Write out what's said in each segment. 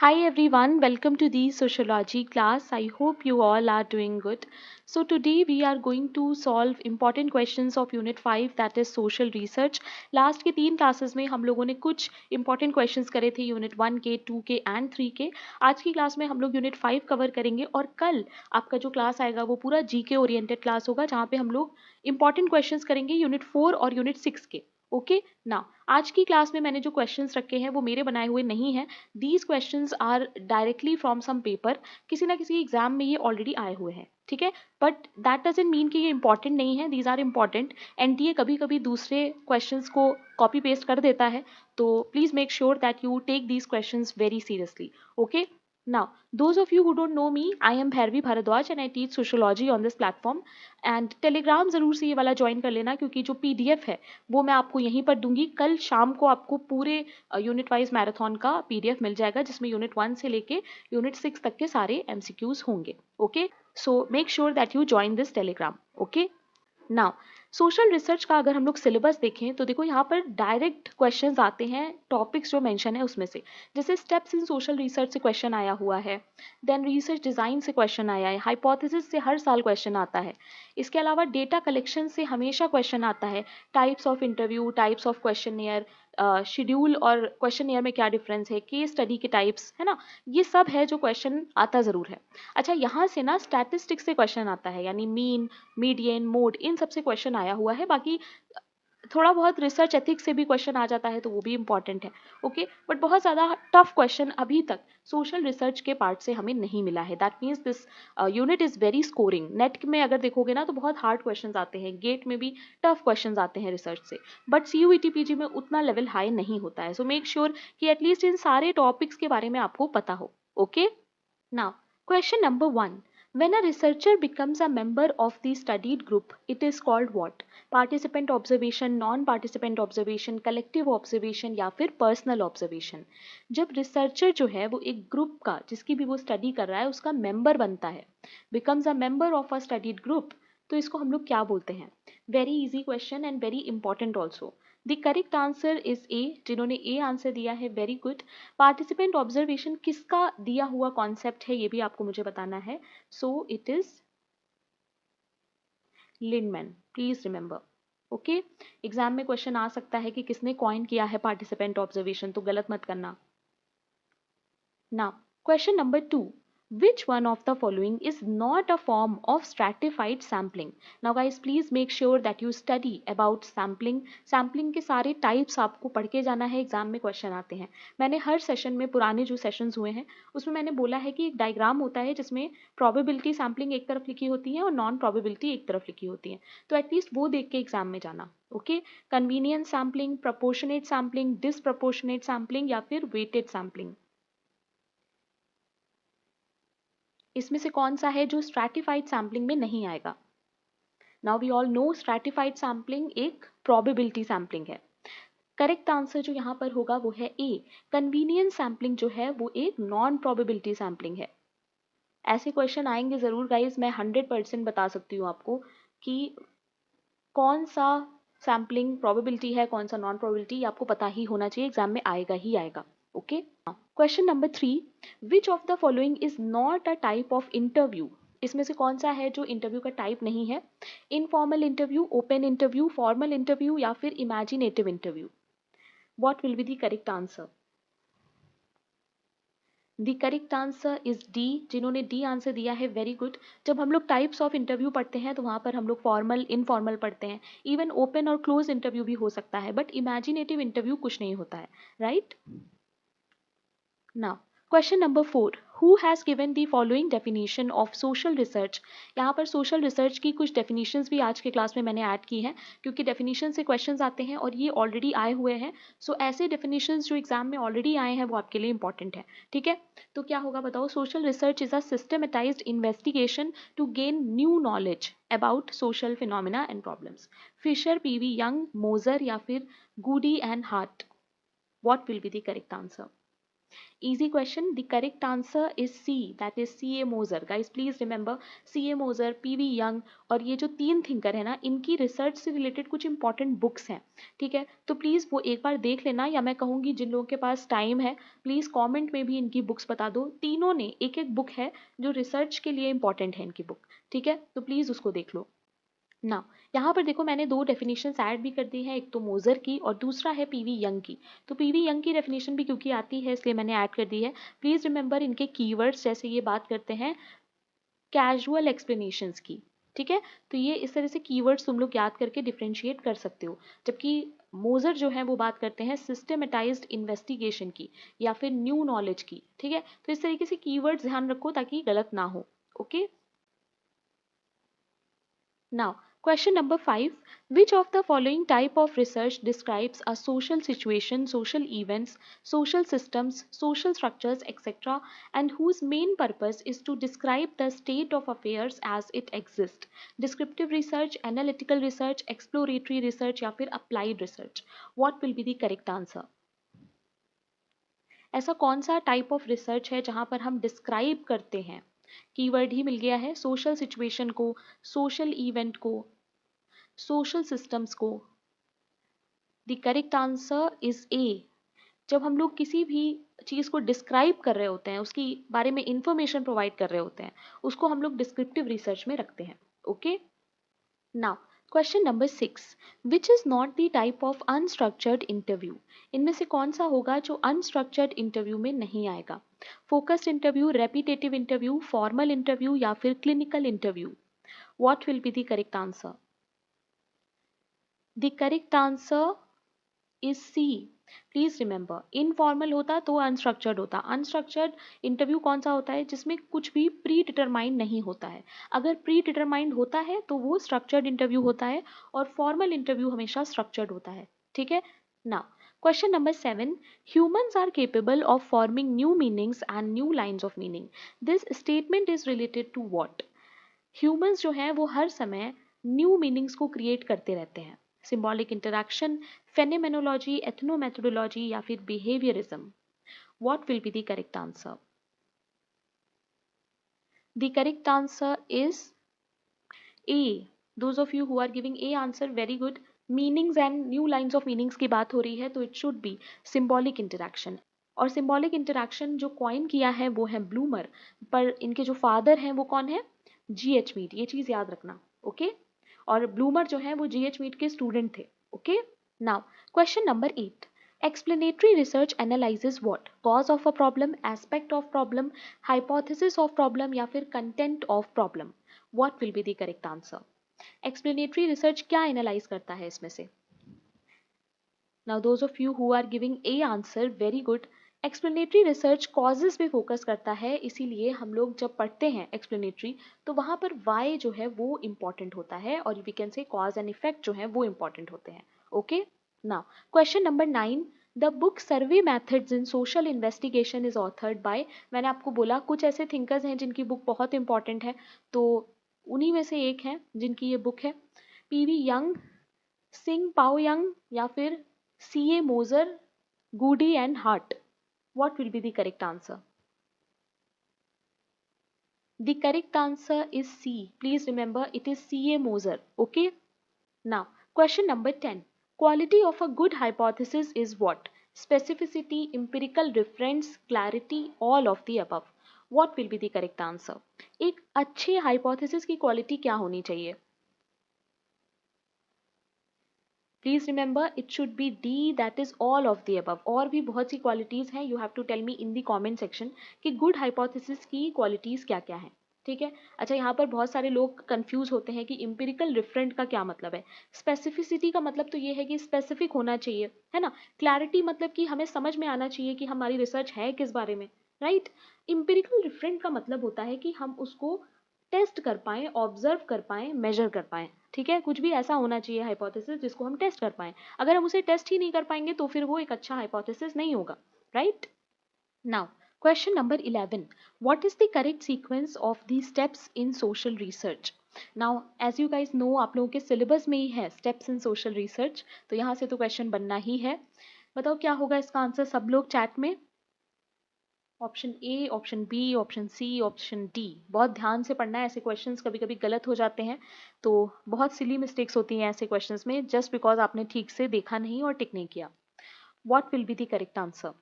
Hi everyone, welcome to the sociology class. I hope you all are doing good. So today we are going to solve important questions of unit 5 that is social research. Last के 3 classes में हम लोगों ने कुछ important questions करे थे unit 1 के 2 के and 3 के. आज की क्लास में हम लोग unit 5 कवर करेंगे और कल आपका जो क्लास आएगा वो पूरा GK ओरिएंटेड क्लास होगा जहाँ पे हम लोग important questions करेंगे unit 4 और unit 6 के. ओके ना आज की क्लास में मैंने जो क्वेश्चंस रखे हैं वो मेरे बनाए हुए नहीं हैं. These questions are directly from some paper. किसी ना किसी एग्जाम में ये ऑलरेडी आए हुए हैं, ठीक है. बट दैट डजंट मीन कि ये इंपॉर्टेंट नहीं है. These are important. एनटीए कभी कभी दूसरे क्वेश्चंस को कॉपी पेस्ट कर देता है, तो please make sure that you take these questions very seriously. Okay. Now, those of you who don't know me, I am Bhairavi Bharadwaj and I teach sociology on this platform. And Telegram ज़रूर से ये वाला join कर लेना क्योंकि जो PDF है वो मैं आपको यहीं पर दूंगी. कल शाम को आपको पूरे यूनिट वाइज मैराथन का PDF मिल जाएगा जिसमें यूनिट 1 से लेके यूनिट 6 तक के सारे MCQs होंगे. Okay, so make sure that you join this Telegram. Okay. Now social research का अगर हम लोग सिलेबस देखें तो देखो यहाँ पर डायरेक्ट क्वेश्चंस आते हैं टॉपिक्स जो मेंशन है उसमें से. जैसे स्टेप्स इन सोशल रिसर्च से क्वेश्चन आया हुआ है, देन रिसर्च डिज़ाइन से क्वेश्चन आया है, हाइपोथेसिस से हर साल क्वेश्चन आता है. इसके अलावा डेटा कलेक्शन से हमेशा क्वेश्चन आता है. Types of interview, types of questionnaire, schedule और क्वेश्चनियर में क्या डिफरेंस है, केस स्टडी के टाइप्स है ना, ये सब है जो क्वेश्चन आता ज़रूर है. अच्छा, यहाँ से ना स्टैटिस्टिक्स से क्वेश्चन आता है, यानी मीन, मीडियन, मोड, इन सब से क्वेश्चन आया हुआ है. बाकी थोड़ा बहुत रिसर्च एथिक्स से भी क्वेश्चन आ जाता है तो वो भी इंपॉर्टेंट है. ओके, बट बहुत ज़्यादा टफ क्वेश्चन अभी तक सोशल रिसर्च के पार्ट से हमें नहीं मिला है. That means this unit is very scoring. Net में अगर देखोगे ना तो बहुत हार्ड क्वेश्चन आते हैं, गेट में भी टफ क्वेश्चन आते हैं रिसर्च से, बट CUET PG में उतना लेवल हाई नहीं होता है. सो मेक श्योर कि एटलीस्ट इन सारे टॉपिक्स के बारे में आपको पता हो. Okay. Now, question number 1. When a researcher becomes a member of the studied group, it is called what? Participant observation, non-participant observation, collective observation या फिर personal observation. जब रिसर्चर जो है वो एक ग्रुप का, जिसकी भी वो स्टडी कर रहा है, उसका मेंबर बनता है, becomes a member of a studied group, तो इसको हम लोग क्या बोलते हैं? Very easy question and very important also. The correct answer is A. जिन्होंने A आंसर दिया है, वेरी गुड. पार्टिसिपेंट ऑब्जर्वेशन किसका दिया हुआ कॉन्सेप्ट है ये भी आपको मुझे बताना है. So it is Lindeman. Please remember. Okay. Exam में क्वेश्चन आ सकता है कि किसने कॉइन किया है पार्टिसिपेंट ऑब्जर्वेशन, तो गलत मत करना. Now question number 2. Which one of the following is not a form of stratified sampling? Now guys, please make sure that you study about sampling. Sampling के सारे types आपको पढ़ के जाना है, एग्जाम में क्वेश्चन आते हैं. मैंने हर सेशन में, पुराने जो सेशंस हुए हैं उसमें मैंने बोला है कि एक डायग्राम होता है जिसमें प्रोबेबिलिटी सैम्पलिंग एक तरफ लिखी होती है और नॉन प्रोबेबिलिटी एक तरफ लिखी होती है. तो एटलीस्ट वो देख के एग्जाम में जाना. Okay. Convenience sampling, proportionate sampling, disproportionate sampling या फिर वेटेड सैम्पलिंग, इसमें से कौन सा है जो स्ट्रैटिफाइड सैम्पलिंग में नहीं आएगा? Now we all know stratified sampling एक प्रोबेबिलिटी सैम्पलिंग है. करेक्ट आंसर जो यहाँ पर होगा वो है ए. कन्वीनियंस सैम्पलिंग जो है वो एक नॉन प्रोबेबिलिटी सैम्पलिंग है. ऐसे क्वेश्चन आएंगे ज़रूर गाइज. मैं 100% बता सकती हूँ आपको कि कौन सा सैम्पलिंग प्रोबेबिलिटी है, कौन सा नॉन प्रोबेबिलिटी, आपको पता ही होना चाहिए, एग्जाम में आएगा ही आएगा. Okay. Question number 3. Which of the following is not a type of interview? इसमें से कौन सा है जो इंटरव्यू का टाइप नहीं है? Informal interview, open interview, formal interview या फिर imaginative interview? What will be the correct answer? The correct answer is D. जिन्होंने डी आंसर दिया है, वेरी गुड. जब हम लोग टाइप्स ऑफ इंटरव्यू पढ़ते हैं तो वहाँ पर हम लोग फॉर्मल, इनफॉर्मल पढ़ते हैं. इवन ओपन और क्लोज इंटरव्यू भी हो सकता है, बट इमेजिनेटिव इंटरव्यू कुछ नहीं होता है. Right. Now question number 4. Who has given the following definition of social research? यहाँ पर सोशल रिसर्च की कुछ डेफिनेशंस भी आज के क्लास में मैंने ऐड की हैं क्योंकि डेफिनेशन से क्वेश्चंस आते हैं और ये ऑलरेडी आए हुए हैं. सो ऐसे डेफिनेशंस जो एग्जाम में ऑलरेडी आए हैं वो आपके लिए इंपॉर्टेंट है. ठीक है. तो क्या होगा बताओ? Social research is a systematized investigation to gain new knowledge about social phenomena and problems. Fisher, PV Young, Moser या फिर Goode and Hatt? What will be the correct answer? easy question. The correct answer is C, that is C.A. Moser. Guys, please remember C.A. Moser, P.V. Young और ये जो 3 thinker है ना, इनकी research से related कुछ इंपॉर्टेंट बुक्स हैं, ठीक है, तो प्लीज़ वो एक बार देख लेना, या मैं कहूँगी जिन लोगों के पास टाइम है प्लीज़ कमेंट में भी इनकी बुक्स बता दो। तीनों ने एक एक बुक है जो रिसर्च के लिए इंपॉर्टेंट है इनकी बुक, ठीक है, तो प्लीज़ उसको देख लो ना। यहाँ पर देखो मैंने 2 डेफिनेशंस ऐड भी कर दी है, एक तो मोजर की और दूसरा है पीवी यंग की। तो पीवी यंग की डेफिनेशन भी क्योंकि आती है इसलिए मैंने ऐड कर दी है। प्लीज रिमेंबर इनके कीवर्ड्स, जैसे ये बात करते हैं कैजुअल एक्सप्लेनेशंस की, ठीक है, तो ये इस तरह से कीवर्ड्स तुम लोग याद करके डिफ्रेंशिएट कर सकते हो। जबकि मोजर जो है वो बात करते हैं सिस्टमेटाइज्ड इन्वेस्टिगेशन की या फिर न्यू नॉलेज की, ठीक है, तो इस तरीके से कीवर्ड्स ध्यान रखो ताकि गलत ना हो। Okay, now, question number 5. Which of the following type of research describes a social situation, social events, social systems, social structures, etc., and whose main purpose is to describe the state of affairs as it exists? Descriptive research, analytical research, exploratory research, या फिर applied research? What will be the correct answer? ऐसा कौन सा type of research है जहां पर हम describe करते हैं, कीवर्ड ही मिल गया है, सोशल सिचुएशन को, सोशल इवेंट को, सोशल सिस्टम्स को? द करेक्ट आंसर इज ए। जब हम लोग किसी भी चीज़ को डिस्क्राइब कर रहे होते हैं, उसकी बारे में इंफॉर्मेशन प्रोवाइड कर रहे होते हैं, उसको हम लोग डिस्क्रिप्टिव रिसर्च में रखते हैं। Okay, now question number 6, which is not the type of unstructured interview? इनमें से कौन सा होगा जो अनस्ट्रक्चर्ड इंटरव्यू में नहीं आएगा? Focused interview, repetitive interview, formal interview, या फिर clinical interview? What will be the correct answer? The correct answer is C. Please remember, informal होता तो अनस्ट्रक्चर्ड होता। अनस्ट्रक्चर्ड इंटरव्यू कौन सा होता है? जिसमें कुछ भी प्री डिटरमाइंड नहीं होता है। अगर प्री डिटरमाइंड होता है तो वो स्ट्रक्चर्ड इंटरव्यू होता है, और फॉर्मल इंटरव्यू हमेशा स्ट्रक्चर्ड होता है, ठीक है ना। Question number 7, humans are capable of forming new meanings and new lines of meaning. This statement is related to what? Humans जो हैं वो हर समय न्यू मीनिंग्स को क्रिएट करते रहते हैं। सिंबॉलिक इंटरैक्शन, फेनोमेनोलॉजी, एथनोमेथोडोलॉजी, या फिर behaviourism? What will be the correct answer? The correct answer is A. Those of you who are giving a answer, very good. Meanings and new lines of meanings की बात हो रही है तो it should be symbolic interaction. और symbolic interaction जो coin किया है वो है ब्लूमर, पर इनके जो फादर हैं वो कौन है? GH मीट, ये चीज याद रखना। ओके, और ब्लूमर जो है वो GH मीट के स्टूडेंट थे। Okay, now question number 8, explanatory research analyses what? Cause of a problem, aspect of problem, hypothesis of problem, या फिर content of problem? What will be the correct answer? Explanatory research क्या analyse करता है इसमें से? Now those of you who are giving a answer, very good. Explanatory research causes पे focus करता है, इसीलिए हम लोग जब पढ़ते हैं एक्सप्लेनेटरी तो वहाँ पर वाई जो है वो इम्पॉर्टेंट होता है, और we can say cause and effect जो है वो इम्पॉर्टेंट होते हैं। Okay, now question number 9, the book survey methods in social investigation is authored by? मैंने आपको बोला कुछ ऐसे थिंकर्स हैं जिनकी बुक बहुत इंपॉर्टेंट है, तो उन्हीं में से एक है जिनकी ये बुक है। PV यंग, सिंग पाओ यंग, या फिर CA Moser, Goode and Hatt? What will be the correct answer? The correct answer is C. Please remember it is CA Moser. Okay. Now, question number 10. Quality of a good hypothesis is what? Specificity, empirical reference, clarity, all of the above. What will be the correct answer? एक अच्छे hypothesis की quality क्या होनी चाहिए? Please remember it should be D, that is all of the above. और भी बहुत सी क्वालिटीज हैं, you have to tell me in the comment section कि गुड हाइपोथेसिस की क्वालिटीज क्या क्या हैं, ठीक है। अच्छा, यहाँ पर बहुत सारे लोग कंफ्यूज होते हैं कि इम्पिरिकल रिफरेंट का क्या मतलब है। स्पेसिफिसिटी का मतलब तो ये है कि स्पेसिफिक होना चाहिए, है ना। क्लैरिटी मतलब कि हमें समझ में आना चाहिए कि हमारी रिसर्च है किस बारे में, राइट। इम्पिरिकल रिफरेंट का मतलब होता है कि हम उसको टेस्ट कर पाएं, ऑब्जर्व कर पाएं, मेजर कर पाएं, ठीक है। कुछ भी ऐसा होना चाहिए हाइपोथेसिस जिसको हम टेस्ट कर पाएं। अगर हम उसे टेस्ट ही नहीं कर पाएंगे तो फिर वो एक अच्छा हाइपोथेसिस नहीं होगा, right. Now question number 11, what is the correct sequence of the steps in social research? Now as you guys know, आप लोगों के सिलेबस में ही है स्टेप्स इन सोशल रिसर्च, तो यहाँ से तो क्वेश्चन बनना ही है। बताओ क्या होगा इसका आंसर, सब लोग चैट में। Option A, option B, option C, option D. बहुत ध्यान से पढ़ना है, ऐसे क्वेश्चंस कभी कभी गलत हो जाते हैं, तो बहुत सिली मिस्टेक्स होती हैं ऐसे क्वेश्चंस में जस्ट बिकॉज आपने ठीक से देखा नहीं और टिक नहीं किया। What will be the correct answer?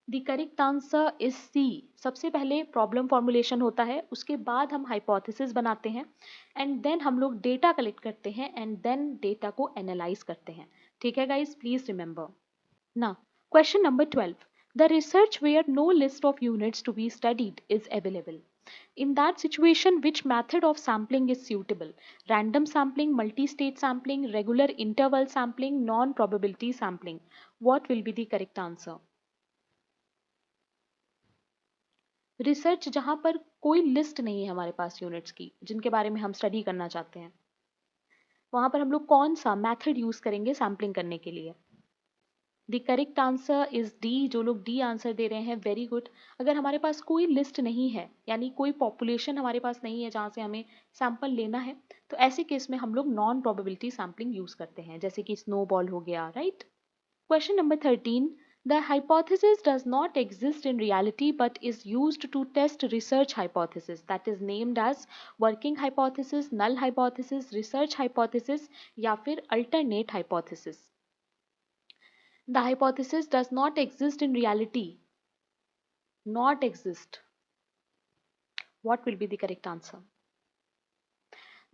The correct answer is C. सबसे पहले प्रॉब्लम फॉर्मुलेशन होता है, उसके बाद हम हाइपोथेसिस बनाते हैं, एंड देन हम लोग डेटा कलेक्ट करते हैं, एंड देन डेटा को एनालाइज करते हैं। ठीक है guys, please remember. Now, question number 12. The research where no list of units to be studied is available. In that situation, which method of sampling is suitable? Random sampling, multi-state sampling, regular interval sampling, non-probability sampling. What will be the correct answer? Research जहां पर कोई list नहीं है हमारे पास units की जिनके बारे में हम स्टडी करना चाहते हैं, वहां पर हम लोग कौन सा मेथड यूज करेंगे सैम्पलिंग करने के लिए? The correct answer is D. जो लोग डी आंसर दे रहे हैं, वेरी गुड। अगर हमारे पास कोई लिस्ट नहीं है, यानी कोई पॉपुलेशन हमारे पास नहीं है जहाँ से हमें सैंपल लेना है, तो ऐसे केस में हम लोग नॉन प्रोबेबिलिटी सैम्पलिंग यूज करते हैं, जैसे कि स्नोबॉल हो गया, right. Question number 13. The hypothesis does not exist in reality but is used to test research hypothesis, that is named as working hypothesis, null hypothesis, research hypothesis या फिर alternate hypothesis. The hypothesis does not exist in reality. Not exist. What will be the correct answer?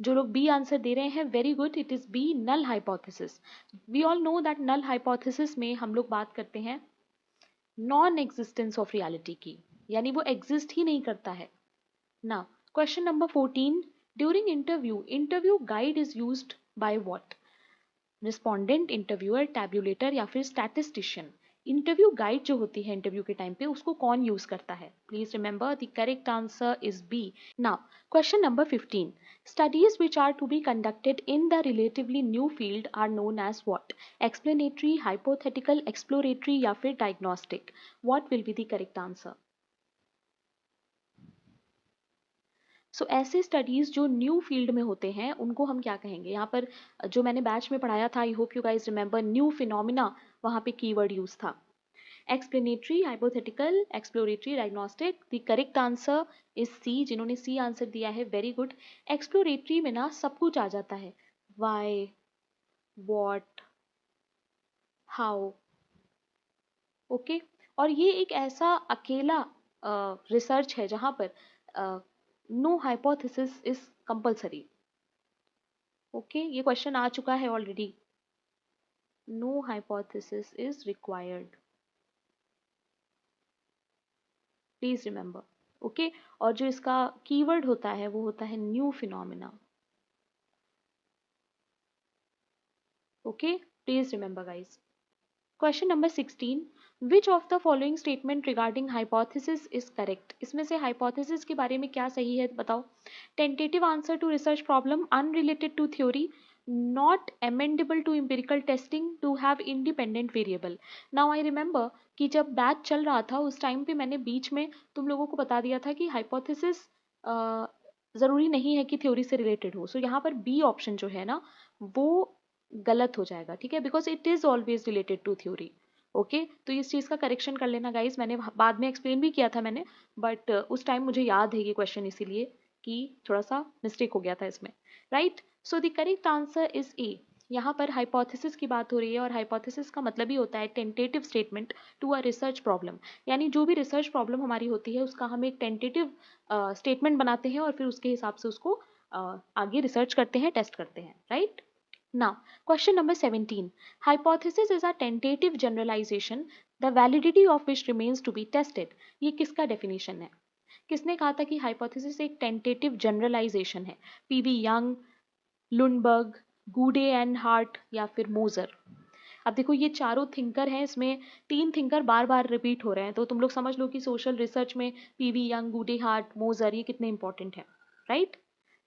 जो लोग B answer दे रहे हैं, very good, it is B, null hypothesis. We all know that null hypothesis में हम लोग बात करते हैं नॉन एग्जिस्टेंस ऑफ रियलिटी की, यानी वो एग्जिस्ट ही नहीं करता है ना। Question number 14. During interview, interview guide is used by what? Respondent, interviewer, tabulator या फिर स्टैटिस्टिशियन। इंटरव्यू गाइड जो होती है इंटरव्यू के टाइम पे, उसको कौन यूज करता है? Please remember the correct answer is B. Now question number 15. Studies which are to be conducted in the relatively new field are known as what? Explanatory, hypothetical, exploratory या फिर diagnostic. What will be the correct answer? ऐसे studies जो new field में होते हैं उनको हम क्या कहेंगे? यहाँ पर जो मैंने बैच में पढ़ाया था, I hope you guys remember, new phenomena वहाँ पे कीवर्ड यूज था। Explanatory, hypothetical, exploratory, diagnostic. The correct answer is C. जिन्होंने सी आंसर दिया है, वेरी गुड। एक्सप्लोरेटरी में ना सब कुछ आ जाता है, वाई, वॉट, हाउ, ओके। और ये एक ऐसा अकेला रिसर्च है जहाँ पर no hypothesis is compulsory. Okay, ये क्वेश्चन आ चुका है already. No hypothesis is required, please remember. Okay, और जो इसका कीवर्ड होता है वो होता है new phenomena. Okay, please remember guys. Question number 16. Which of the following statement regarding hypothesis is correct? इसमें से हाइपोथेसिस के बारे में क्या सही है बताओ? Tentative answer to research problem, unrelated to theory, not amendable to empirical testing, to have independent variable. Now I remember कि जब बैच चल रहा था उस टाइम पे मैंने बीच में तुम लोगों को बता दिया था कि हाइपोथेसिस ज़रूरी नहीं है कि थ्योरी से रिलेटेड हो। सो यहाँ पर बी ऑप्शन जो है ना, वो गलत हो जाएगा, ठीक है, because it is always related to theory. Okay, तो इस चीज़ का करेक्शन कर लेना गाइज, मैंने बाद में एक्सप्लेन भी किया था मैंने, बट उस टाइम मुझे याद है ये क्वेश्चन, इसीलिए कि थोड़ा सा मिस्टेक हो गया था इसमें, right. So the correct answer is ए। यहाँ पर हाइपोथेसिस की बात हो रही है, और हाइपोथेसिस का मतलब ही होता है tentative statement to a research problem, यानी जो भी रिसर्च प्रॉब्लम हमारी होती है उसका हम एक टेंटेटिव स्टेटमेंट बनाते हैं और फिर उसके हिसाब से उसको आगे रिसर्च करते हैं, टेस्ट करते हैं, right. Now, question number 17. Hypothesis is a tentative generalization, the validity of which remains to be tested. ये किसका definition है? किसने कहा था कि हाइपोथेसिस एक टेंटेटिव जनरलाइजेशन है? पीवी यंग, लुनबर्ग, गूडे एंड हार्ट या फिर मोजर? अब देखो ये चारों थिंकर हैं, इसमें तीन थिंकर बार बार रिपीट हो रहे हैं, तो तुम लोग समझ लो कि सोशल रिसर्च में PV Young, Goode Hatt, Moser ये कितने इंपॉर्टेंट है, right.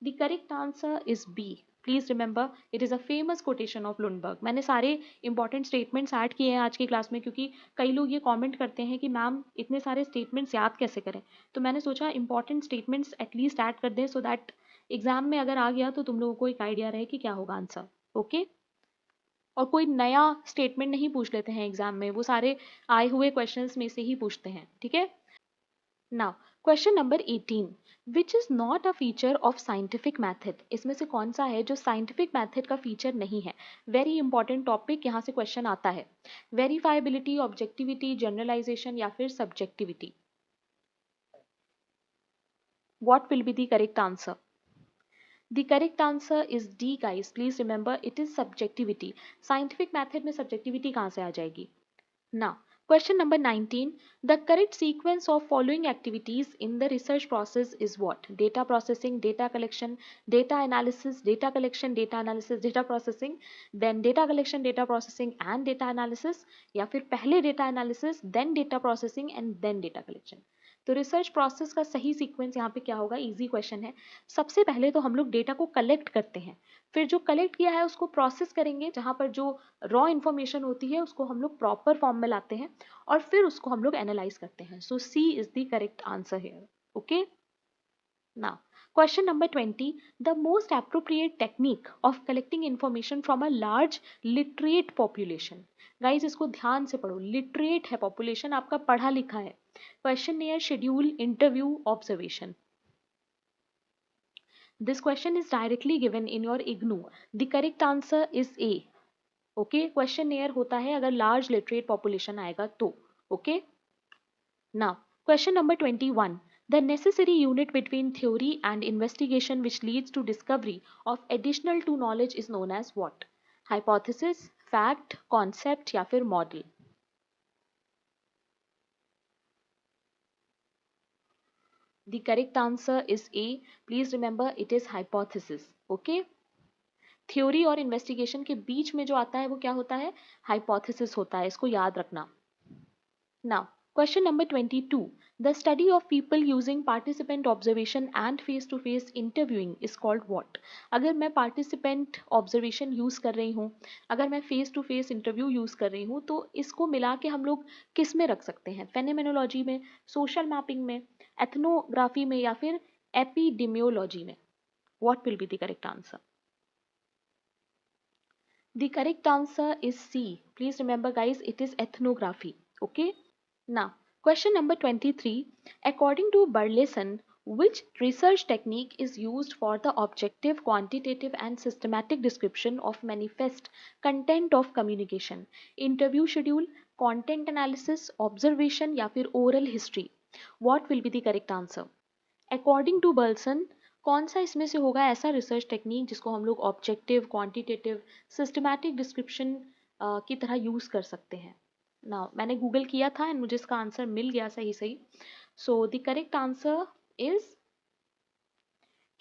The correct answer is B. Please remember, it is a famous quotation of Lundberg. मैंने सारे इंपॉर्टेंट स्टेटमेंट्स ऐड किए हैं आज की क्लास में, क्योंकि कई लोग ये कमेंट करते हैं कि मैम इतने सारे स्टेटमेंट्स याद कैसे करें, तो मैंने सोचा इंपॉर्टेंट स्टेटमेंट्स एटलीस्ट ऐड कर दें, सो दैट एग्जाम में अगर आ गया तो तुम लोगों को एक आइडिया रहे कि क्या होगा आंसर। ओके, और कोई नया स्टेटमेंट नहीं पूछ लेते हैं एग्जाम में, वो सारे आए हुए क्वेश्चंस में से ही पूछते हैं, ठीक है। Now question number 18, which is not a feature of scientific method, इसमें से कौन सा है जो साइंटिफिक मैथड का फीचर नहीं है। वेरी इंपॉर्टेंट टॉपिक, यहाँ से क्वेश्चन आता है। वेरीफाइबिलिटी, ऑब्जेक्टिविटी, जनरलाइजेशन या फिर subjectivity. What will be the correct answer? The correct answer is D guys. Please remember it is subjectivity. Scientific method में subjectivity कहाँ से आ जाएगी? Now, question number 19. The correct sequence of following activities in the research process is what? Data processing, data collection, data analysis, data collection, data analysis, data processing, then data collection, data processing and data analysis, या फिर पहले data analysis, then data processing and then data collection. तो research process का सही sequence यहाँ पे क्या होगा? इजी क्वेश्चन है। सबसे पहले तो हम लोग डेटा को कलेक्ट करते हैं, फिर जो कलेक्ट किया है उसको प्रोसेस करेंगे, जहाँ पर जो रॉ इन्फॉर्मेशन होती है उसको हम लोग प्रॉपर फॉर्म में लाते हैं और फिर उसको हम लोग एनालाइज करते हैं। So C is the correct answer here. Okay, now question number 20, the most appropriate technique of collecting information from a large literate population. Guys इसको ध्यान से पढ़ो, लिटरेट है पॉपुलेशन, आपका पढ़ा लिखा है। Questionnaire, schedule, interview, observation. This question is directly given in your IGNOU. The correct answer is A. Okay, questionnaire होता है अगर लार्ज लिटरेट पॉपुलेशन आएगा तो। Okay, now question number 21, the necessary unit between theory and investigation which leads to discovery of additional to knowledge is known as what? Hypothesis, fact, concept या फिर model? The correct answer is A. Please remember it is hypothesis. Okay. Theory और investigation के बीच में जो आता है वो क्या होता है? हाइपोथेसिस होता है, इसको याद रखना। Now question number 22, the study of people using participant observation and face to face interviewing is called what? अगर मैं पार्टिसिपेंट ऑब्जर्वेशन यूज कर रही हूँ, अगर मैं face to face interview use कर रही हूँ, तो इसको मिला के हम लोग किस में रख सकते हैं? फेनोमेनोलॉजी में, सोशल मैपिंग में, एथनोग्राफी में या फिर एपिडेमियोलॉजी में? What will be the correct answer? The correct answer is C. Please remember guys, it is ethnography. Okay. Now, question number 23. According to Burleson, which research technique is used for the objective, quantitative and systematic description of manifest content of communication? Interview schedule, content analysis, observation या फिर oral history? What will be the correct answer? According to Burleson, कौन सा इसमें से होगा ऐसा research technique जिसको हम लोग ऑब्जेक्टिव, क्वांटिटेटिव, सिस्टमैटिक डिस्क्रिप्शन की तरह यूज कर सकते हैं? ना मैंने गूगल किया था एंड मुझे इसका आंसर मिल गया सही सही। सो द करेक्ट आंसर इज,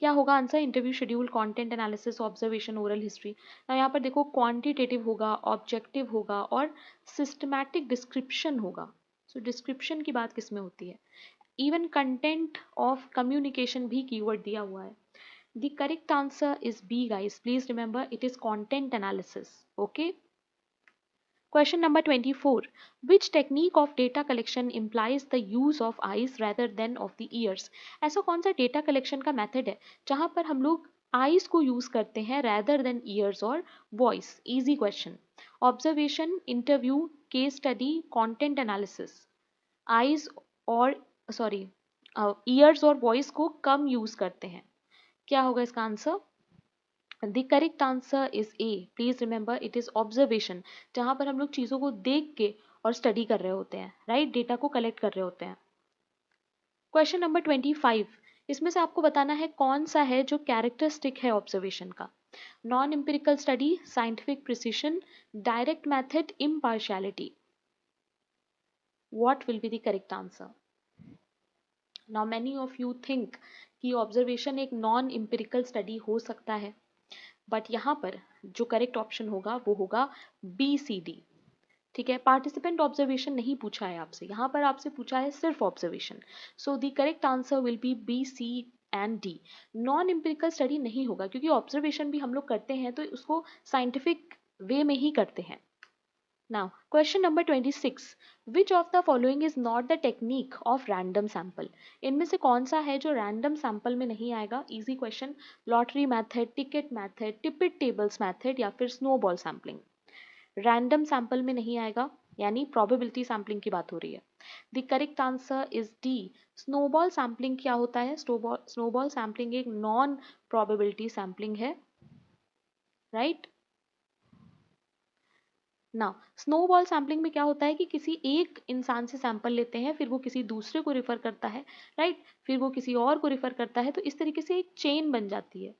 क्या होगा answer? Interview schedule, content analysis, observation, oral history. ना यहाँ पर देखो, क्वांटिटेटिव होगा, ऑब्जेक्टिव होगा और सिस्टमैटिक डिस्क्रिप्शन होगा। सो डिस्क्रिप्शन की बात किस में होती है? इवन कंटेंट ऑफ कम्युनिकेशन भी कीवर्ड दिया हुआ है। The correct answer is B guys, please remember it is content analysis. Okay, question number 24, which technique of data collection implies the use of eyes rather than of the ears? ऐसा कौन सा data collection का method है जहां पर हम लोग eyes को यूज करते हैं रेदर देन ईयर्स और voice? Easy question. Observation, interview, case study, content analysis. Eyes और सॉरी ईयर्स और वॉइस को कम यूज करते हैं, क्या होगा इसका answer? The correct answer is A. Please remember it is observation, जहां पर हम लोग चीजों को देख के और स्टडी कर रहे होते हैं, राइट, डेटा को कलेक्ट कर रहे होते हैं। क्वेश्चन नंबर 25, इसमें से आपको बताना है कौन सा है जो कैरेक्टरिस्टिक है ऑब्जर्वेशन का? Non empirical study, scientific precision, direct method, impartiality. What will be the correct answer? Now many of you think कि ऑब्जर्वेशन एक नॉन एम्पिरिकल स्टडी हो सकता है, बट यहाँ पर जो करेक्ट ऑप्शन होगा वो होगा बी सी डी। ठीक है, पार्टिसिपेंट ऑब्जर्वेशन नहीं पूछा है आपसे, यहाँ पर आपसे पूछा है सिर्फ observation. So the correct answer will be B, C and D. Non empirical study नहीं होगा क्योंकि ऑब्जर्वेशन भी हम लोग करते हैं तो उसको साइंटिफिक वे में ही करते हैं। Now, question number 26. Which of the following is not the technique of random sample? इनमें से कौन सा है जो random sample में नहीं आएगा? Easy question. Lottery method, ticket method, tippet tables method या फिर snowball sampling? रैंडम सैंपल में नहीं आएगा, यानी प्रोबेबिलिटी सैम्पलिंग की बात हो रही है। The correct answer is D, snowball sampling. क्या होता है? स्नोबॉल सैम्पलिंग एक नॉन प्रोबेबिलिटी सैम्पलिंग है, राइट। ना, स्नोबॉल सैम्पलिंग में क्या होता है कि किसी एक इंसान से सैंपल लेते हैं, फिर वो किसी दूसरे को रिफर करता है, राइट, फिर वो किसी और को रिफर करता है, तो इस तरीके से एक चेन बन जाती है,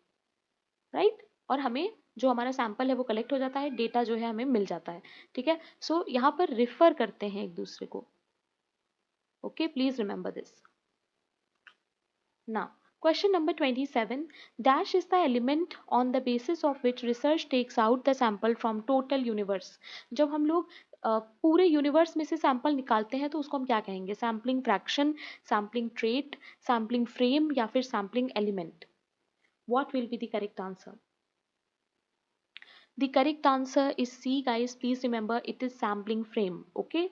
राइट, और हमें जो हमारा सैंपल है वो कलेक्ट हो जाता है, डेटा जो है हमें मिल जाता है, ठीक है। सो यहाँ पर रिफर करते हैं एक दूसरे को, okay, please remember this. Now, question number 27. Dash is the element on the basis of which research takes out the sample from total universe. जब हम लोग पूरे यूनिवर्स में से सैंपल निकालते हैं तो उसको हम क्या कहेंगे? Sampling fraction, sampling trait, sampling frame या फिर sampling element? What will be the correct answer? The correct answer is C, guys. Please remember it is sampling frame. Okay.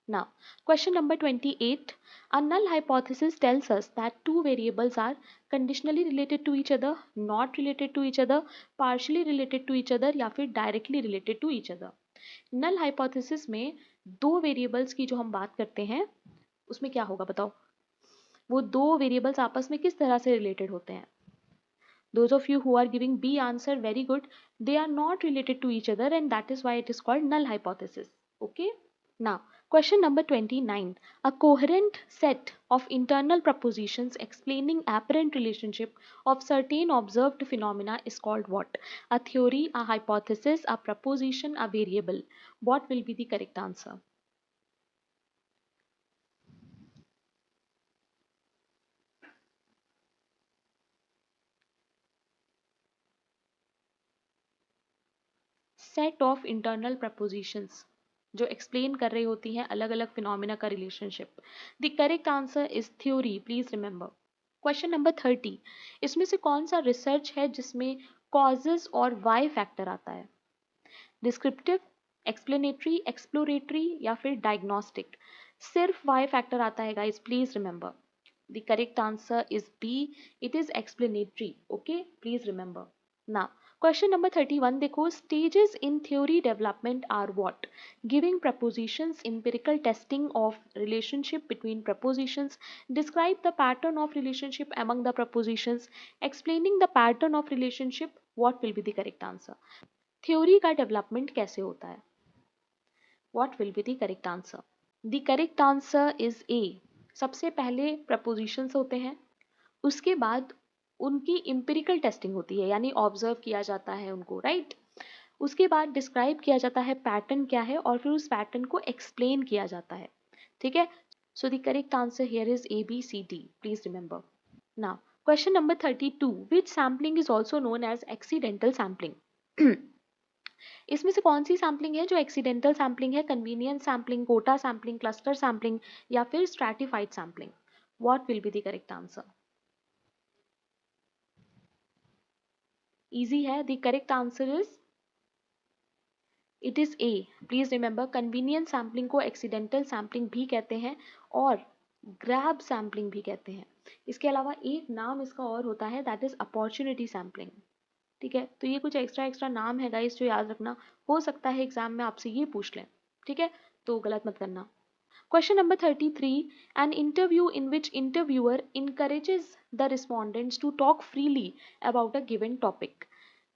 Now, question number 28. A null hypothesis tells us that two variables are conditionally related to each other, not related to each other, partially related to each other या फिर directly related to each other. Null hypothesis में दो variables की जो हम बात करते हैं उसमें क्या होगा बताओ? वो दो variables आपस में किस तरह से related होते हैं? Those of you who are giving B answer, very good. They are not related to each other and that is why it is called null hypothesis. Okay? Now, question number 29. A coherent set of internal propositions explaining apparent relationship of certain observed phenomena is called what? A theory, a hypothesis, a proposition, a variable. What will be the correct answer? Set of internal propositions जो explain कर रही होती हैं अलग अलग phenomena का relationship. The correct answer is theory, please remember. Question number 30, इसमें से कौन सा रिसर्च है जिसमें कॉजेज और वाई फैक्टर आता है? डिस्क्रिप्टिव, एक्सप्लेनेटरी, एक्सप्लोरेटरी या फिर डायग्नोस्टिक? सिर्फ वाई फैक्टर आता है guys, please remember. The correct answer is B, it is explanatory. Okay, please remember. Now, question number 31 देखो, stages in theory development are what? Giving propositions, empirical testing of relationship between propositions, describe the pattern of relationship among the propositions, explaining the pattern of relationship. What will be the correct answer? Theory का development कैसे होता है? What will be the correct answer? The correct answer is A. सबसे पहले propositions होते हैं, उसके बाद उनकी इम्पेरिकल टेस्टिंग होती है, यानी ऑब्जर्व किया जाता है उनको, राइट। उसके बाद डिस्क्राइब किया जाता है पैटर्न क्या है और फिर उस पैटर्न को एक्सप्लेन किया जाता है, ठीक है। So the correct answer here is A B C D, please remember. Now, question number 32. Which sampling is also known as accidental sampling? इसमें से कौन सी सैम्पलिंग है जो एक्सीडेंटल सैम्पलिंग है? Convenience sampling, quota sampling, cluster sampling या फिर stratified sampling? What will be the correct answer? Easy है, the correct answer is it is A. Please remember, convenience sampling को एक्सीडेंटल सैम्पलिंग भी कहते हैं और ग्रैब सैम्पलिंग भी कहते हैं। इसके अलावा एक नाम इसका और होता है, दैट इज अपॉर्चुनिटी सैम्पलिंग, ठीक है। तो ये कुछ एक्स्ट्रा एक्स्ट्रा नाम है गाइस जो याद रखना, हो सकता है एग्जाम में आपसे ये पूछ लें, ठीक है, तो गलत मत करना। Question number 33. An interview in which interviewer encourages the respondents to talk freely about a given topic.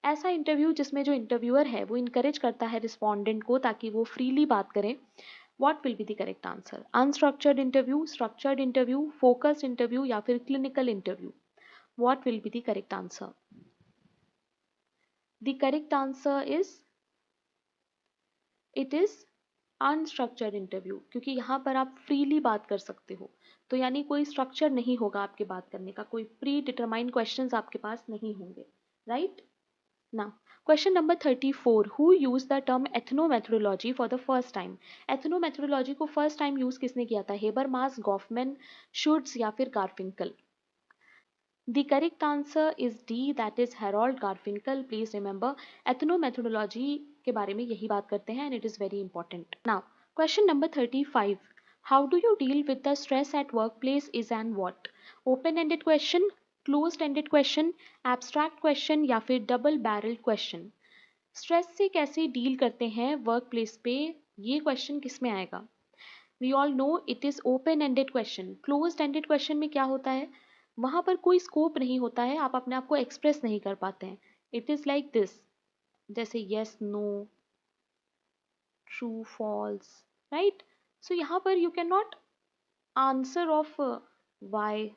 ऐसा इंटरव्यू जिसमें जो इंटरव्यूअर है वो इनकरेज करता है रिस्पोंडेंट को ताकि वो फ्रीली बात करें। What will be the correct answer? Unstructured interview, structured interview, focused interview या फिर clinical interview? What will be the correct answer? The correct answer is it is unstructured interview, क्योंकि यहाँ पर आप फ्रीली बात कर सकते हो, तो यानी कोई स्ट्रक्चर नहीं होगा आपके बात करने का, कोई प्री डिटरमाइंड क्वेश्चंस आपके पास नहीं होंगे, right. Now, question number 34. Who use the term ethnomethodology for the first time? Ethnomethodology को फर्स्ट टाइम यूज किसने किया था? हेबरमास, गॉफमैन, शुड्स या फिर गारफिंकल? The correct answer is D, that is Harold Garfinkel. Please remember, ethnomethodology के बारे में यही बात करते हैं and it is very important. Now, question number 35. How do you deal with the stress at workplace is and what? Open-ended question, closed-ended question, abstract question या फिर double-barreled question? Stress से कैसे डील करते हैं वर्क प्लेस पे, ये question किस में आएगा? We all know it is open ended question. Closed ended question में क्या होता है, वहां पर कोई स्कोप नहीं होता है, आप अपने आप को एक्सप्रेस नहीं कर पाते हैं। इट इज लाइक दिस, जैसे yes no, true false, right. So यहाँ पर you can not answer of why,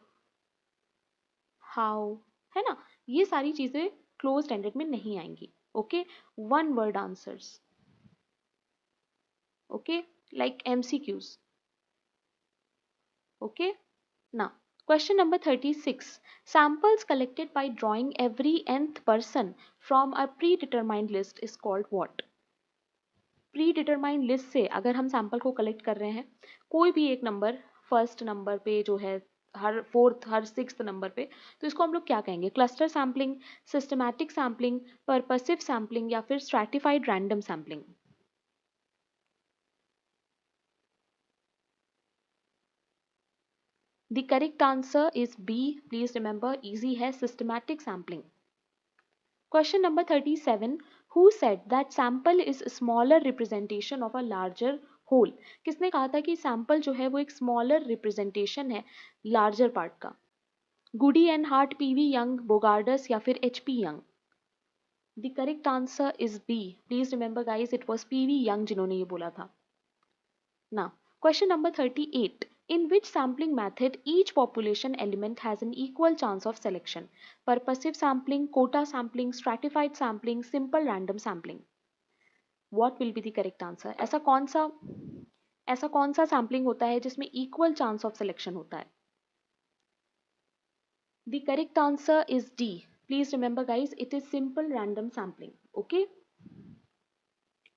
how, है ना, ये सारी चीजें क्लोज्ड एंडेड में नहीं आएंगी। Okay, one word answers, okay, like MCQs. Okay, now question number 36. Samples collected by drawing every nth person from a predetermined list is called what? Predetermined list से अगर हम सैंपल को कलेक्ट कर रहे हैं, कोई भी एक नंबर फर्स्ट नंबर पे जो है, हर फोर्थ हर सिक्स्थ नंबर पे, तो इसको हम लोग क्या कहेंगे? Cluster sampling, systematic sampling, purposive sampling या फिर stratified random sampling? The correct answer is B. Please remember, easy है, systematic sampling. Question number 37. Who said that sample is a smaller representation of a larger whole? किसने कहा था कि sample जो है वो एक smaller representation है larger part का? Goode and Hatt, PV Young, Bogardus या फिर HP Young? The correct answer is B. Please remember guys, it was PV Young जिन्होंने ये बोला था. Now, question number 38. In which sampling method each population element has an equal chance of selection? Purposive sampling, quota sampling, stratified sampling, simple random sampling? What will be the correct answer? ऐसा कौन सा sampling होता है जिसमें equal chance of selection होता है? The correct answer is D. Please remember guys, it is simple random sampling. Okay?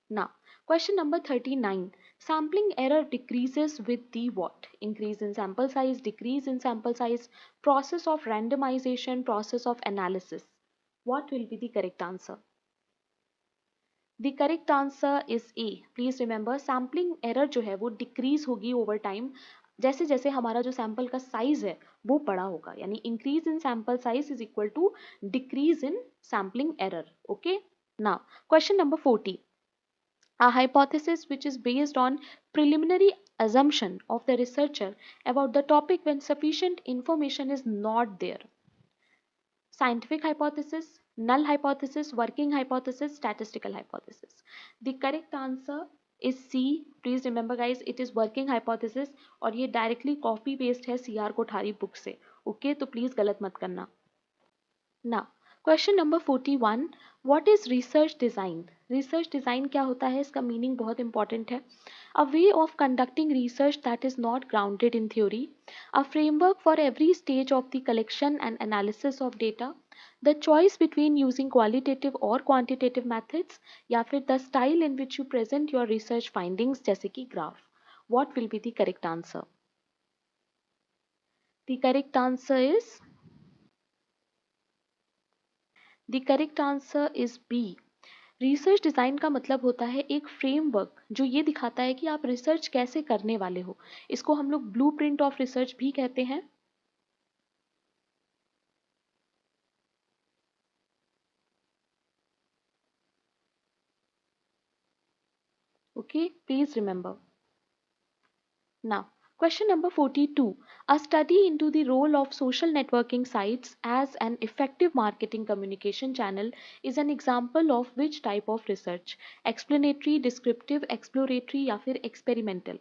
Now, question number 39. Sampling error decreases with the what? Increase in sample size, decrease in sample size, process of randomization, process of analysis. What will be the correct answer? The correct answer is A. Please remember, sampling error जो है वो decrease होगी over time, जैसे जैसे हमारा जो sample का size है वो बड़ा होगा, यानी increase in sample size is equal to decrease in sampling error. Okay? Now, question number 40. A hypothesis which is based on preliminary assumption of the researcher about the topic when sufficient information is not there. Scientific hypothesis, null hypothesis, working hypothesis, statistical hypothesis. The correct answer is C. Please remember guys, it is working hypothesis और ये directly copy paste है CR Kothari book से. Okay, तो please गलत मत करना. Now, question number 41. What is research design? Research design क्या होता है, इसका मीनिंग बहुत इंपॉर्टेंट है. A way of conducting research that is not grounded in theory, a framework for every stage of the collection and analysis of data, the choice between using qualitative और quantitative methods, या फिर the style in which you present your research findings जैसे कि graph. What will be the correct answer? The correct answer is the correct answer is B. Research design का मतलब होता है एक फ्रेमवर्क जो ये दिखाता है कि आप रिसर्च कैसे करने वाले हो. इसको हम लोग ब्लूप्रिंट ऑफ रिसर्च भी कहते हैं. Okay, please remember. Now, question number 42. A study into the role of social networking sites as an effective marketing communication channel is an example of which type of research? Explanatory, descriptive, exploratory या फिर experimental?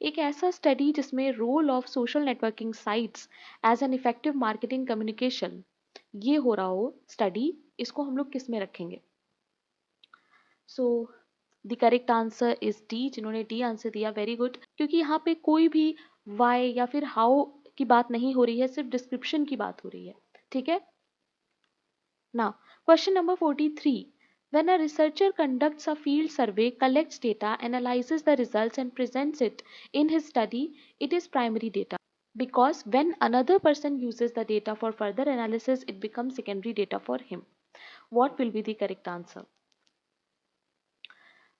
एक ऐसा study जिसमें role of social networking sites as an effective marketing communication ये हो रहा हो study, इसको हम लोग किस में रखेंगे? सो the correct answer is D. जिन्होंने डी आंसर दिया, वेरी गुड, क्योंकि यहाँ पे कोई भी वाई या फिर हाउ की बात नहीं हो रही है, सिर्फ डिस्क्रिप्शन की बात हो रही है. ठीक है. Now, question number 43. When a researcher conducts a field survey, collects data, analyzes the results and presents it in his study, it is primary data. Because when another person uses the data for further analysis, it becomes secondary data for him. What will be the correct answer?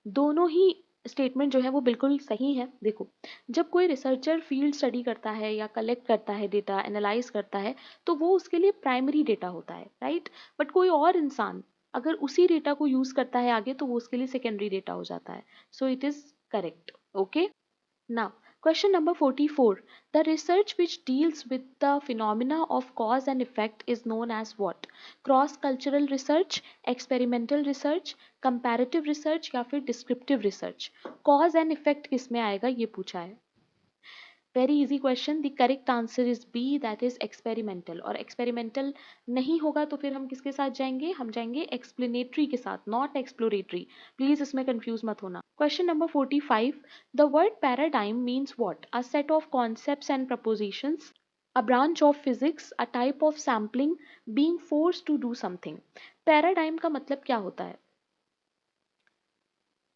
दोनों ही statement जो है वो बिल्कुल सही है. देखो, जब कोई रिसर्चर फील्ड स्टडी करता है या कलेक्ट करता है डेटा, एनालाइज करता है, तो वो उसके लिए प्राइमरी डेटा होता है, राइट. बट कोई और इंसान अगर उसी डेटा को यूज करता है आगे तो वो उसके लिए सेकेंडरी डेटा हो जाता है. So it is correct. Okay. Now, question number 44. The research which deals with the phenomena of cause and effect is known as what? Cross-cultural research, experimental research, comparative research या फिर descriptive research. Cause and effect किस में आएगा ये पूछा है. Very easy question. The correct answer is B, that is experimental. और experimental नहीं होगा तो फिर हम किसके साथ जाएंगे? हम जाएंगे एक्सप्लेनेटरी के साथ, नॉट एक्सप्लोरेटरी. प्लीज इसमें कंफ्यूज मत होना. Question number 45. The word paradigm means what? A set of concepts and propositions, a branch of physics, a type of sampling, being forced to do something. Paradigm का मतलब क्या होता है?